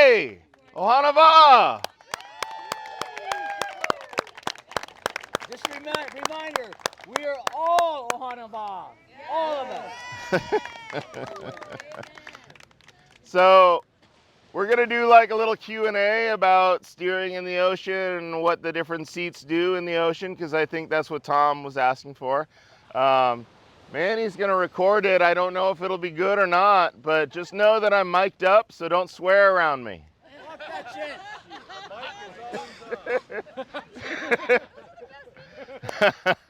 Bay! Ohana Wa'a! Just reminder, we are all Ohana Wa'a. All of us. So, we're going to do like a little Q&A about steering in the ocean and what the different seats do in the ocean, because I think that's what Tom was asking for. Manny's going to record it. I don't know if it'll be good or not, but just know that I'm mic'd up, so don't swear around me. Fuck that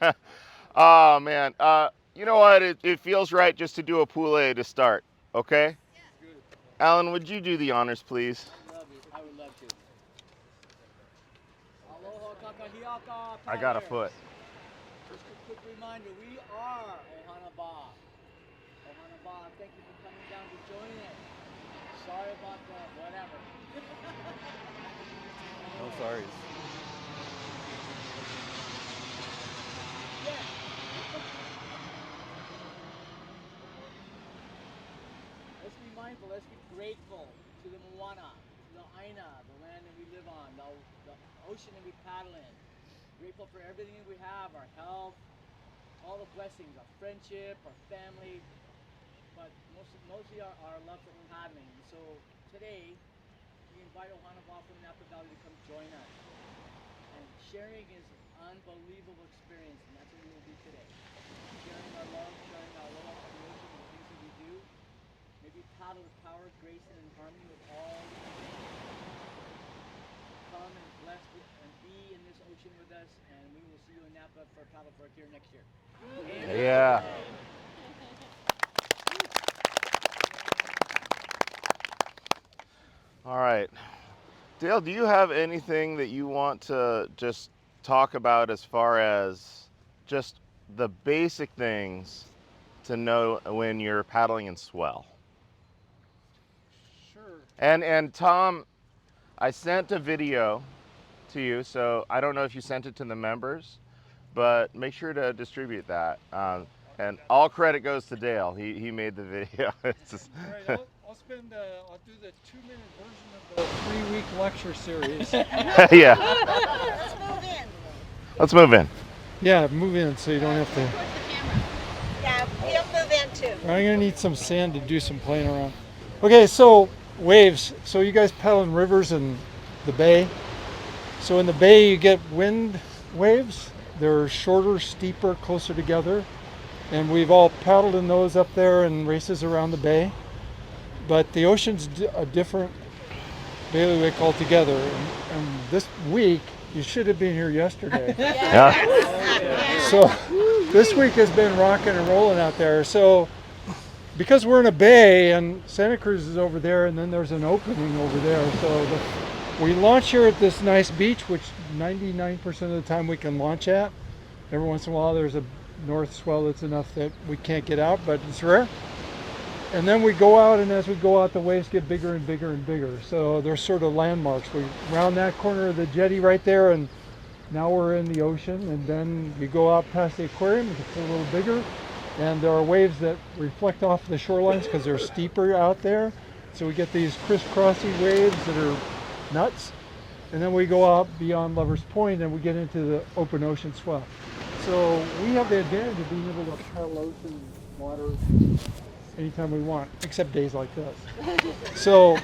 shit. Oh, man. You know what? It feels right just to do a poulet to start, okay? Alan, would you do the honors, please? I would love to. Aloha kakahiaka. I got a foot. Just a quick reminder, we are Ohana Wa'a. Ohana Wa'a, thank you for coming down to join us. Sorry about the whatever. No sorries. Yeah. Let's be mindful, let's be grateful to the moana, to the aina, the land that we live on, the ocean that we paddle in. Grateful for everything that we have, our health, all the blessings, our friendship, our family, but mostly our love for paddling. And so today, we invite Ohana Wa'a from Napa Valley to come join us. And sharing is an unbelievable experience, and that's what we will do today. Sharing our love, sharing our love for the ocean, the things that we do. Maybe paddle with power, grace, and in harmony with all the things. Come and bless and be in this ocean with us, and we will see you in Napa for Paddle Fork here next year. Yeah. All right. Dale, do you have anything that you want to just talk about as far as just the basic things to know when you're paddling in swell? Sure. And Tom, I sent a video to you, so I don't know if you sent it to the members, but make sure to distribute that. And all credit goes to Dale. He made the video. It's just All right, I'll do the 2-minute version of the 3-week lecture series. Yeah. Let's move in. Let's move in. Yeah, move in so you don't have to. Yeah, we'll move in too. I'm gonna need some sand to do some playing around. Okay, so waves. So you guys paddle in rivers in the bay. So in the bay you get wind waves. They're shorter, steeper, closer together. And we've all paddled in those up there in races around the bay. But the ocean's a different bailiwick altogether. And this week, you should have been here yesterday. Yeah. So this week has been rocking and rolling out there. So because we're in a bay and Santa Cruz is over there and then there's an opening over there. So we launch here at this nice beach, which 99% of the time we can launch at. Every once in a while there's a north swell that's enough that we can't get out, but it's rare. And then we go out, and as we go out, the waves get bigger and bigger and bigger. So they're sort of landmarks. We round that corner of the jetty right there, and now we're in the ocean. And then you go out past the aquarium, it gets a little bigger. And there are waves that reflect off the shorelines because they're steeper out there. So we get these crisscrossy waves that are nuts. And then we go out beyond Lover's Point, and we get into the open ocean swell. So we have the advantage of being able to paddle ocean water anytime we want, except days like this. So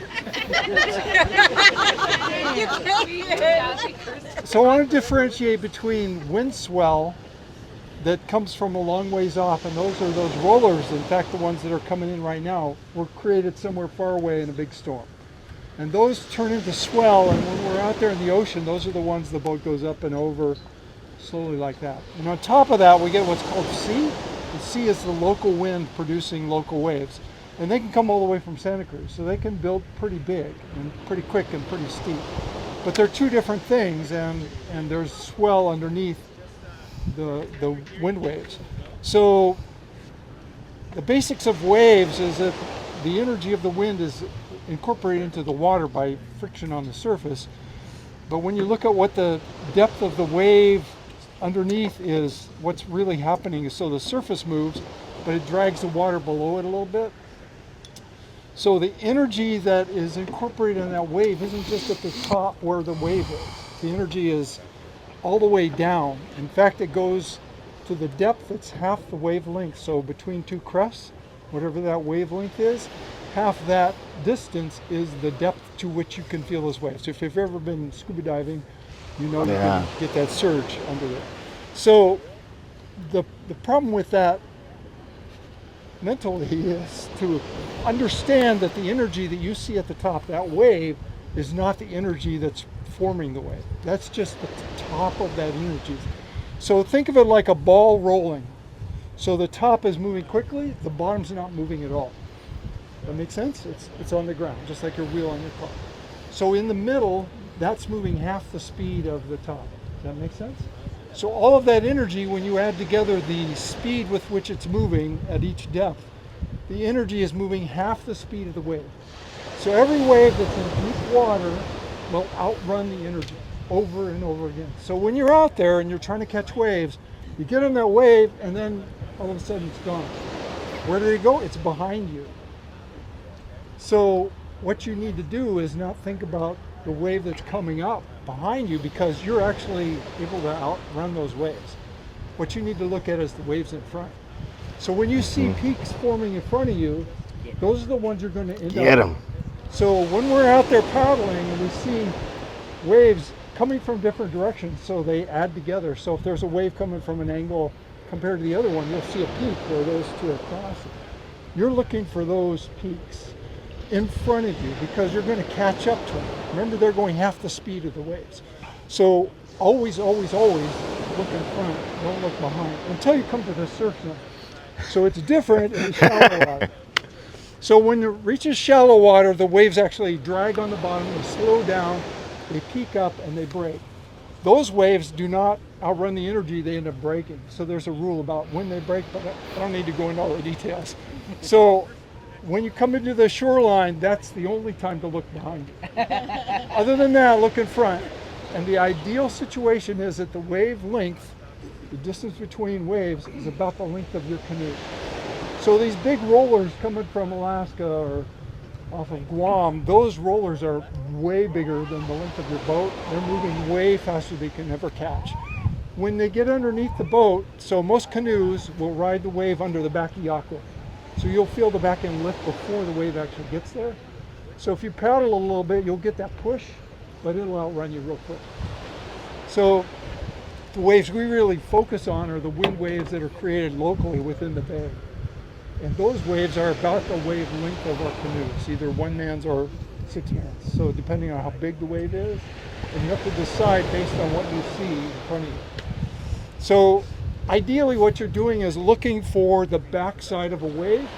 I want to differentiate between wind swell that comes from a long ways off, and those are those rollers. In fact, the ones that are coming in right now were created somewhere far away in a big storm. And those turn into swell, and when we're out there in the ocean, those are the ones the boat goes up and over slowly like that. And on top of that, we get what's called sea. The sea is the local wind producing local waves. And they can come all the way from Santa Cruz. So they can build pretty big and pretty quick and pretty steep. But they're two different things, and there's swell underneath the wind waves. So the basics of waves is that the energy of the wind is incorporated into the water by friction on the surface. But when you look at what the depth of the wave underneath is, what's really happening is, so the surface moves, but it drags the water below it a little bit. So the energy that is incorporated in that wave isn't just at the top where the wave is. The energy is all the way down. In fact, it goes to the depth that's half the wavelength. So between two crests, whatever that wavelength is, half that distance is the depth to which you can feel those waves. So if you've ever been scuba diving, you know you can get that surge under there. So the problem with that mentally is to understand that the energy that you see at the top, that wave, is not the energy that's forming the wave. That's just the top of that energy. So think of it like a ball rolling. So the top is moving quickly, the bottom's not moving at all. That makes sense? It's on the ground, just like your wheel on your car. So in the middle, that's moving half the speed of the top. Does that make sense? So all of that energy, when you add together the speed with which it's moving at each depth, the energy is moving half the speed of the wave. So every wave that's in deep water will outrun the energy over and over again. So when you're out there and you're trying to catch waves, you get on that wave and then all of a sudden it's gone. Where did it go? It's behind you. So what you need to do is not think about the wave that's coming up behind you, because you're actually able to outrun those waves. What you need to look at is the waves in front. So when you see peaks forming in front of you, those are the ones you're going to end up. Get them. So when we're out there paddling and we see waves coming from different directions, so they add together. So if there's a wave coming from an angle compared to the other one, you'll see a peak where those two are crossing. You're looking for those peaks in front of you because you're going to catch up to them. Remember, they're going half the speed of the waves. So always, always, always look in front, don't look behind, until you come to the surf zone. So it's different in shallow water. So when it reaches shallow water, the waves actually drag on the bottom, they slow down, they peak up, and they break. Those waves do not outrun the energy, they end up breaking. So there's a rule about when they break, but I don't need to go into all the details. So when you come into the shoreline, that's the only time to look behind you. Other than that, look in front. And the ideal situation is that the wave length, the distance between waves, is about the length of your canoe. So these big rollers coming from Alaska or off of Guam, those rollers are way bigger than the length of your boat. They're moving way faster than you can ever catch. When they get underneath the boat, so most canoes will ride the wave under the back of the aqua. So you'll feel the back end lift before the wave actually gets there. So if you paddle a little bit, you'll get that push, but it'll outrun you real quick. So the waves we really focus on are the wind waves that are created locally within the bay. And those waves are about the wave length of our canoes, either one man's or six man's. So depending on how big the wave is, and you have to decide based on what you see in front of you. So ideally what you're doing is looking for the backside of a wave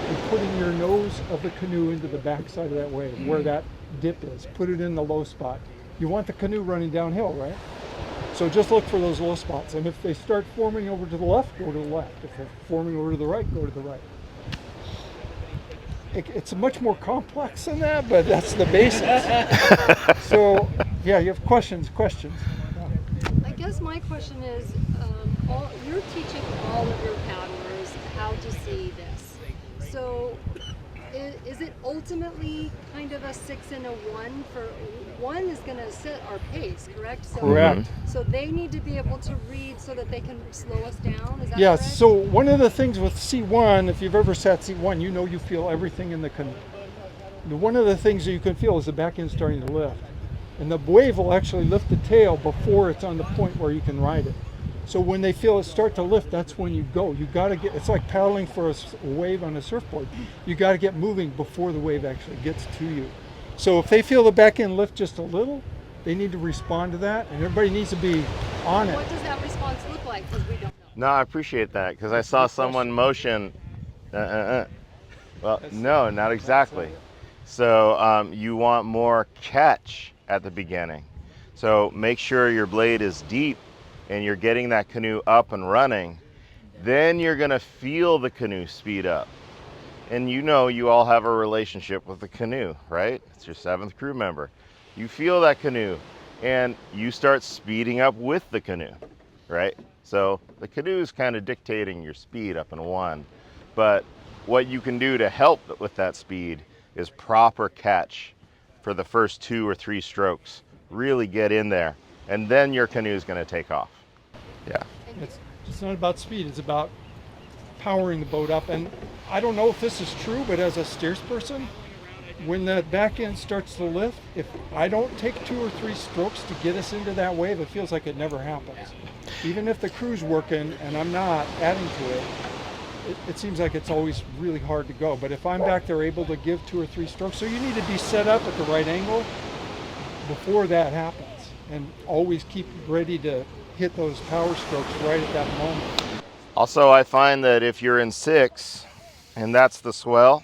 and putting your nose of the canoe into the backside of that wave, where that dip is. Put it in the low spot. You want the canoe running downhill, right? So just look for those low spots. And if they start forming over to the left, go to the left. If they're forming over to the right, go to the right. It's much more complex than that, but that's the basics. So, yeah, you have questions. I guess my question is, you're teaching all of your paddlers how to see this. So is it ultimately kind of a 6 and a 1? For one is going to set our pace, correct? So, Correct. So they need to be able to read so that they can slow us down, is that Yes, correct? so one of the things with C1, if you've ever sat C1, you know you feel everything in the canoe. One of the things that you can feel is the back end starting to lift. And the wave will actually lift the tail before it's on the point where you can ride it. So when they feel it start to lift, that's when you go. You got to get, it's like paddling for a wave on a surfboard. You got to get moving before the wave actually gets to you. So if they feel the back end lift just a little, they need to respond to that, and everybody needs to be on it. What does that response look like? Because we don't know. No, I appreciate that because I saw someone motion. Well, no, not exactly. So you want more catch at the beginning. So make sure your blade is deep and you're getting that canoe up and running. Then you're going to feel the canoe speed up. And you know you all have a relationship with the canoe, right? It's your 7th crew member. You feel that canoe and you start speeding up with the canoe, right? So the canoe is kind of dictating your speed up in 1. But what you can do to help with that speed, is proper catch for the first 2 or 3 strokes. Really get in there, and then your canoe is going to take off. Yeah. It's not about speed, it's about powering the boat up. And I don't know if this is true, but as a steers person, when that back end starts to lift, if I don't take 2 or 3 strokes to get us into that wave, it feels like it never happens. Even if the crew's working and I'm not adding to it, it seems like it's always really hard to go. But if I'm back there able to give 2 or 3 strokes, so you need to be set up at the right angle before that happens, and always keep ready to hit those power strokes right at that moment. Also, I find that if you're in 6 and that's the swell,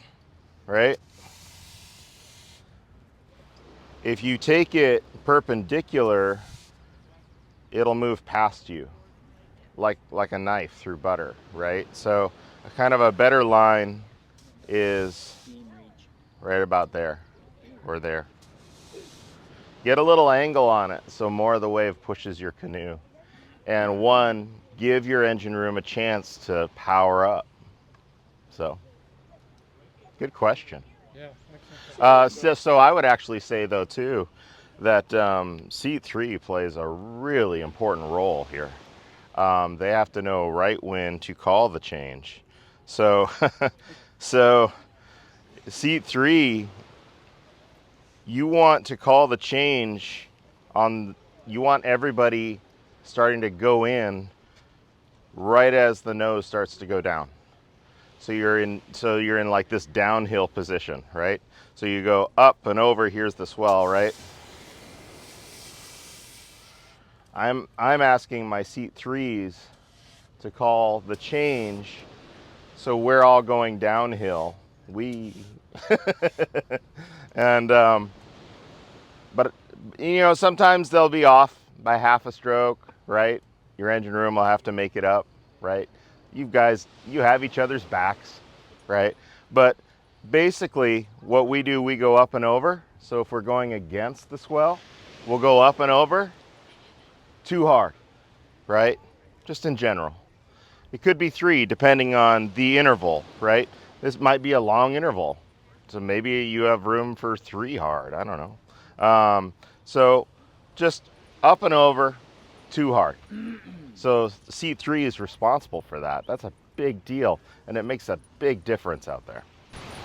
right? If you take it perpendicular, it'll move past you like a knife through butter, right? So a kind of a better line is right about there or there. Get a little angle on it so more of the wave pushes your canoe. And 1, give your engine room a chance to power up. So, good question. Yeah, So I would actually say, though, too, that seat 3 plays a really important role here. They have to know right when to call the change. So, so seat 3, you want to call the change on. You want everybody starting to go in right as the nose starts to go down. So you're in like this downhill position, right? So you go up and over, here's the swell, right? I'm asking my seat 3s to call the change so we're all going downhill. And but you know, sometimes they'll be off by half a stroke, right? Your engine room will have to make it up, right? You guys, you have each other's backs, right? But basically what we do, we go up and over. So if we're going against the swell, we'll go up and over too hard, right? Just in general. It could be 3 depending on the interval, right? This might be a long interval. So maybe you have room for 3 hard, I don't know. So just up and over too hard. So seat 3 is responsible for that. That's a big deal, and it makes a big difference out there.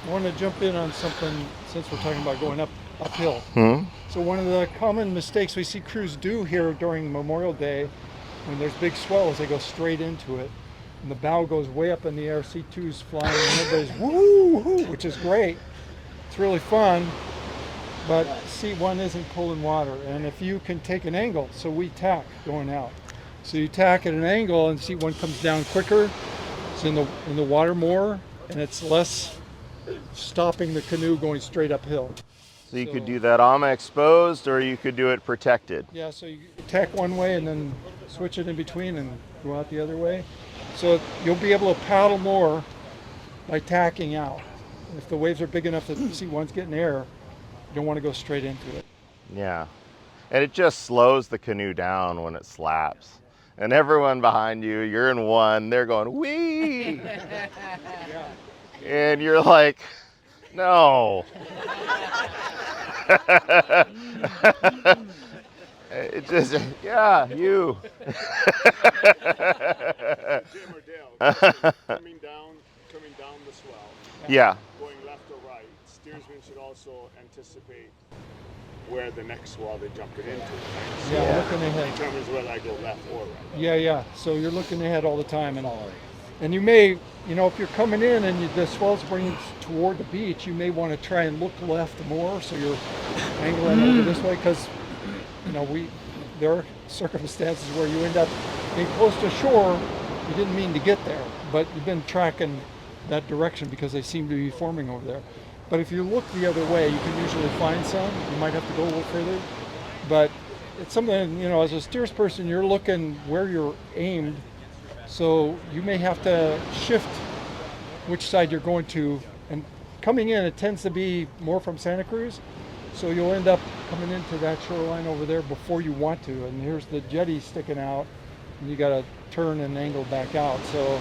I want to jump in on something since we're talking about going uphill. Hmm? So one of the common mistakes we see crews do here during Memorial Day, when there's big swells, they go straight into it, and the bow goes way up in the air, C2's flying, and everybody's woo-hoo, which is great. It's really fun, but C1 isn't pulling water, and if you can take an angle, so we tack going out. So you tack at an angle, and C1 comes down quicker, it's in the water more, and it's less stopping the canoe going straight uphill. So you could do that AMA exposed, or you could do it protected. Yeah, so you tack one way and then switch it in between and go out the other way. So you'll be able to paddle more by tacking out. If the waves are big enough that C1's getting air, you don't want to go straight into it. Yeah. And it just slows the canoe down when it slaps. And everyone behind you, you're in 1, they're going, wee! And you're like, no. It just, yeah, you. Jim or Dale, coming down the swell, Yeah. going left or right, steersmen should also anticipate where the next swell they jump it into. Right? So Yeah, Yeah. looking ahead. determines whether I go left or right. Yeah. So you're looking ahead all the time, and you may, if you're coming in and the swell's bringing toward the beach, you may want to try and look left more, so you're angling over this way, because there are circumstances where you end up being close to shore. You didn't mean to get there, but you've been tracking that direction because they seem to be forming over there. But if you look the other way, you can usually find some. You might have to go a little further, but it's something, as a steers person, you're looking where you're aimed, so you may have to shift which side you're going to. And coming in, it tends to be more from Santa Cruz, so you'll end up coming into that shoreline over there before you want to, and here's the jetty sticking out, and you got to turn and angle back out. So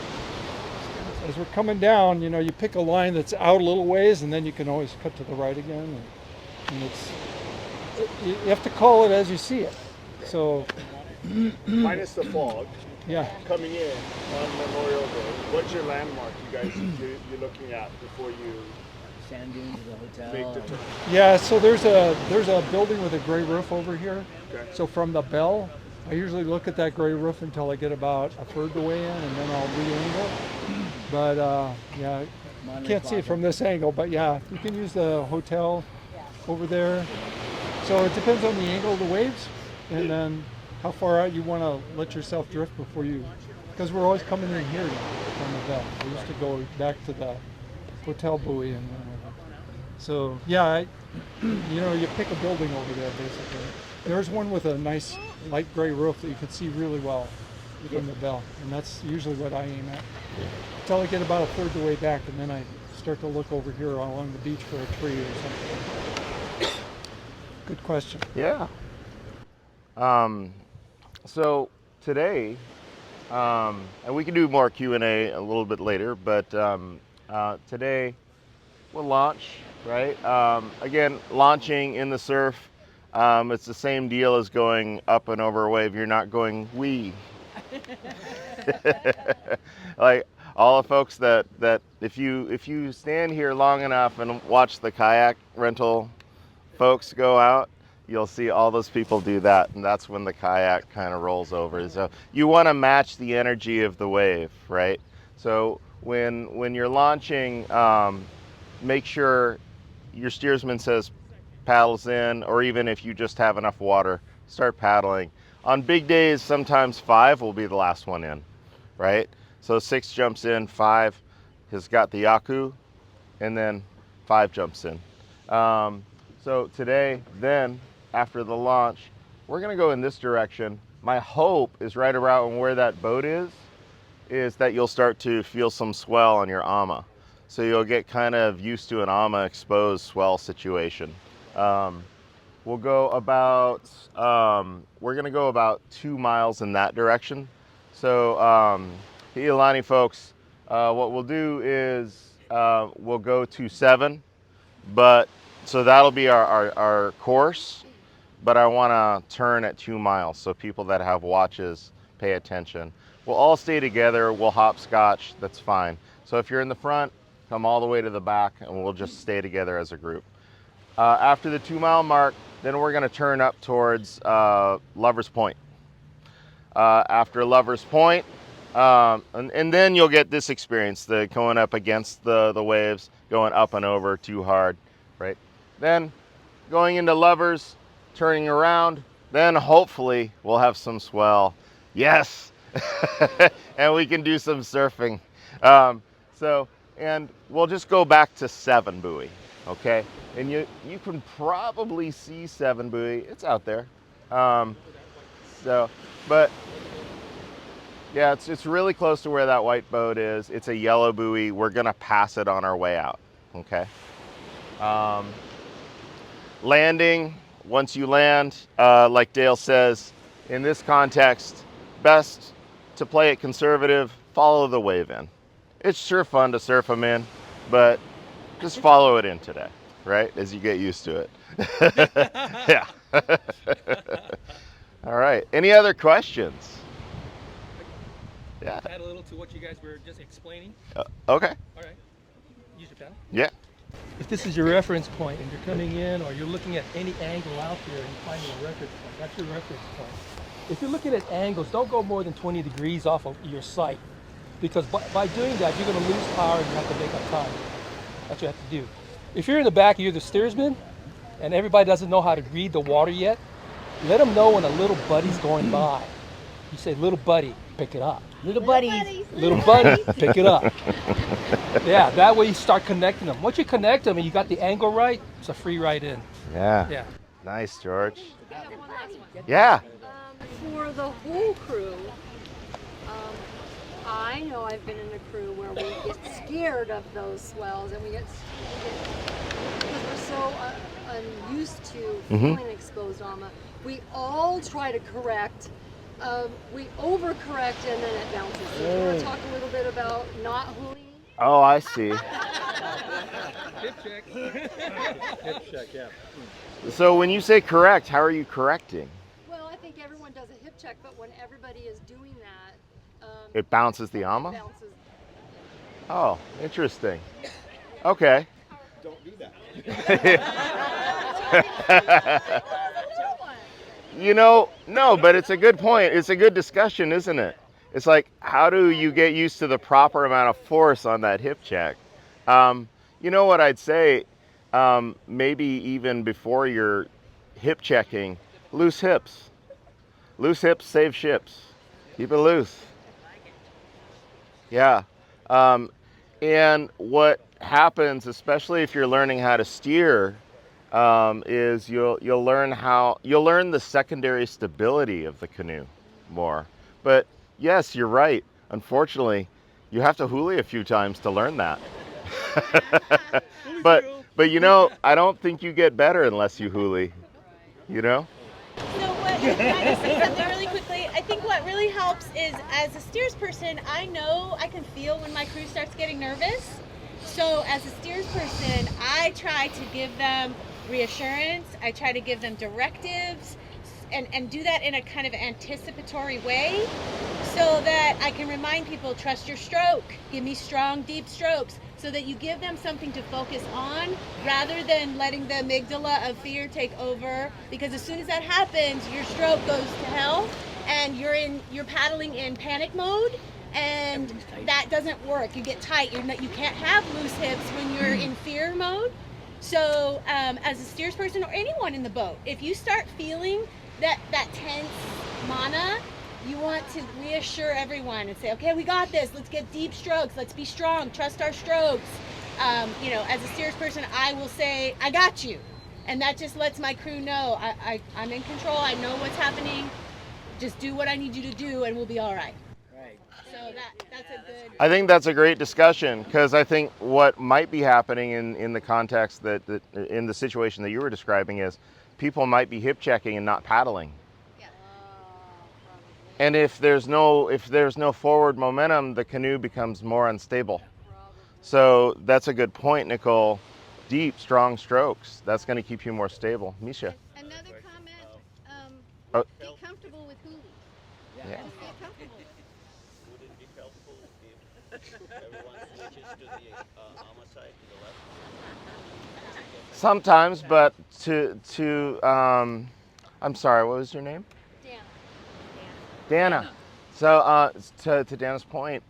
as we're coming down, you know, you pick a line that's out a little ways, and then you can always cut to the right again. And you have to call it as you see it. So, Minus the fog, yeah. coming in on Memorial Day, what's your landmark you're looking at before you Sand dunes is a hotel. make the turn? Yeah, so there's a building with a gray roof over here. Okay. So from the bell, I usually look at that gray roof until I get about a third the way in, and then I'll re-angle. But yeah, Monterey can't see it Plaza. from this angle, but yeah, you can use the hotel over there. So it depends on the angle of the waves, and then how far out you want to let yourself drift before you, because we're always coming in here from the bell. We used to go back to the hotel buoy and so yeah, you know, you pick a building over there basically. There's one with a nice light gray roof that you can see really well from the bell, and that's usually what I aim at. Until I get about a third the way back, and then I start to look over here along the beach for a tree or something. Good question. Yeah. So today, and we can do more Q&A a little bit later, but today we'll launch, right? Again, launching in the surf, it's the same deal as going up and over a wave. You're not going wee. Like all the folks that if you stand here long enough and watch the kayak rental folks go out, you'll see all those people do that, and that's when the kayak kind of rolls over. So you want to match the energy of the wave, right? So when you're launching, make sure your steersman says paddles in, or even if you just have enough water, start paddling. On big days, sometimes 5 will be the last one in, right? So 6 jumps in, 5 has got the yaku, and then 5 jumps in. So today, then, after the launch, we're gonna go in this direction. My hope is right around where that boat is that you'll start to feel some swell on your ama. So you'll get kind of used to an ama exposed swell situation. We'll go about, we're gonna go about 2 miles in that direction. So the Iolani folks, what we'll do is we'll go to 7, but so that'll be our course, but I wanna turn at 2 miles so people that have watches pay attention. We'll all stay together, we'll hopscotch, that's fine. So if you're in the front, come all the way to the back and we'll just stay together as a group. After the 2 mile mark, then we're gonna turn up towards Lover's Point. After Lover's Point, and then you'll get this experience, the going up against the waves, going up and over too hard, right? Then going into Lovers, turning around, then hopefully we'll have some swell. Yes, and we can do some surfing. And we'll just go back to 7 buoy, okay? And you can probably see 7 buoy, it's out there. But yeah, it's really close to where that white boat is. It's a yellow buoy. We're gonna pass it on our way out, okay? Landing, once you land, like Dale says, in this context, best to play it conservative, follow the wave in. It's sure fun to surf them in, but just follow it in today, right? As you get used to it. Yeah. All right, any other questions? Yeah. Add a little to what you guys were just explaining. Okay. All right. Use your pen. Yeah. If this is your reference point and you're coming in or you're looking at any angle out there and you're finding a reference point, that's your reference point. If you're looking at angles, don't go more than 20 degrees off of your sight, because by doing that, you're going to lose power and you have to make up time. That's what you have to do. If you're in the back, you're the steersman, and everybody doesn't know how to read the water yet, let them know when a little buddy's going by. You say, little buddy, pick it up. Little buddies. Little buddy, pick it up. Yeah, that way you start connecting them. Once you connect them and you got the angle right, it's a free ride in. Yeah. Yeah. Nice, George. I have one last one. Yeah. For the whole crew, I know I've been in a crew where we get scared of those swells, and we get because we're so unused to feeling exposed ama. We all try to correct. We overcorrect and then it bounces. So you want to talk a little bit about not hooning Oh, I see. Hip check. Hip check, yeah. So when you say correct, how are you correcting? Well, I think everyone does a hip check, but when everybody is doing that, It bounces the it ama? bounces. Oh, interesting. Okay. Don't do that. No, but it's a good point. It's a good discussion, isn't it? It's like, how do you get used to the proper amount of force on that hip check? You know what I'd say? Maybe even before you're hip checking, loose hips. Loose hips save ships. Keep it loose. Yeah. And what happens, especially if you're learning how to steer, is you'll learn the secondary stability of the canoe more. But yes, you're right. Unfortunately, you have to huli a few times to learn that. but I don't think you get better unless you huli. You know? So what, can I just say something really quickly? I think what really helps is, as a steers person, I know I can feel when my crew starts getting nervous. So as a steers person, I try to give them reassurance. I try to give them directives and do that in a kind of anticipatory way so that I can remind people, trust your stroke, give me strong, deep strokes, so that you give them something to focus on rather than letting the amygdala of fear take over, because as soon as that happens, your stroke goes to hell and you're paddling in panic mode, and that doesn't work. You get tight. You can't have loose hips when you're in fear mode. So as a steers person or anyone in the boat, if you start feeling that tense mana, you want to reassure everyone and say, okay, we got this. Let's get deep strokes. Let's be strong. Trust our strokes. As a steers person, I will say, I got you. And that just lets my crew know I'm in control. I know what's happening. Just do what I need you to do and we'll be all right. Right. So that's a good... I think that's a great discussion, because I think what might be happening in the context that in the situation that you were describing is people might be hip checking and not paddling. And if there's no forward momentum, the canoe becomes more unstable. So that's a good point, Nicole. Deep, strong strokes. That's going to keep you more stable. Misha. Another comment, Oh. get comfortable with huli. Yeah. Just get comfortable with it. Would it be helpful if everyone switches to the AMA side to the left? Sometimes, but I'm sorry, what was your name? Dana. So to Dana's point,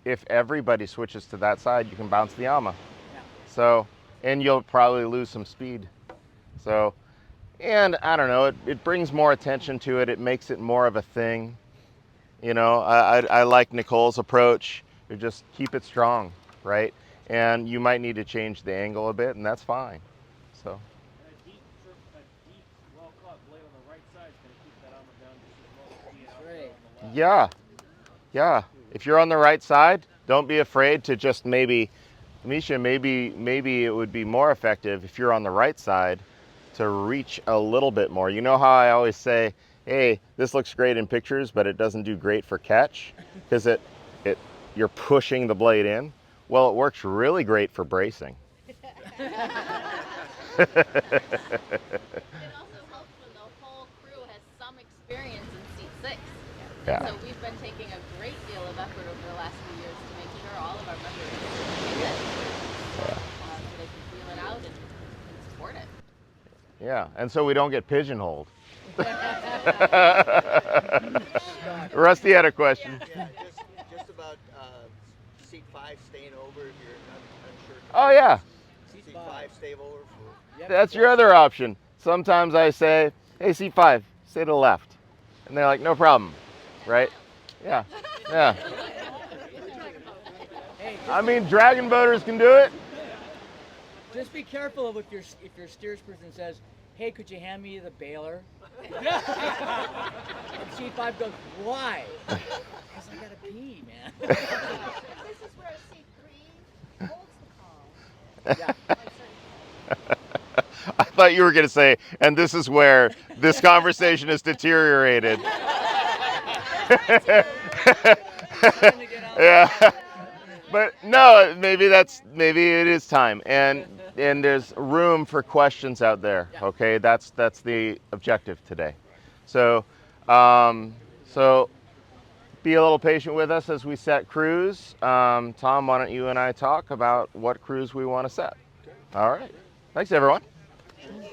if everybody switches to that side, you can bounce the AMA. Yeah. So, and you'll probably lose some speed. So, and I don't know, it brings more attention to it. It makes it more of a thing. I like Nicole's approach. You just keep it strong, right? And you might need to change the angle a bit, and that's fine. So. A deep, well-caught blade on the right side is going to keep that armor down just as well as being out on the left. Yeah. If you're on the right side, don't be afraid to just Misha, maybe it would be more effective if you're on the right side to reach a little bit more. You know how I always say, hey, this looks great in pictures, but it doesn't do great for catch because you're pushing the blade in. Well, it works really great for bracing. It also helps when the whole crew has some experience in seat 6. Yeah. So we've been taking a great deal of effort over the last few years to make sure all of our members do it. So they can feel it out and support it. Yeah, and so we don't get pigeonholed. Rusty had a question. Yeah, just about seat 5 staying over if you're unsure. Oh yeah, Seat 5 stay over for... that's your other option. Sometimes I say, hey, seat 5, stay to the left. And they're like, no problem, right? Yeah. I mean, dragon boaters can do it. Just be careful if your steers person says, hey, could you hand me the baler? And C5 goes, why? Because I gotta pee, man. This is where C3 holds the call. Yeah. I thought you were going to say, and this is where this conversation has deteriorated. Time to get out. Yeah. But no, maybe it is time, and there's room for questions out there. Okay, that's the objective today. So, so be a little patient with us as we set crews. Tom, why don't you and I talk about what crews we want to set? All right. Thanks, everyone.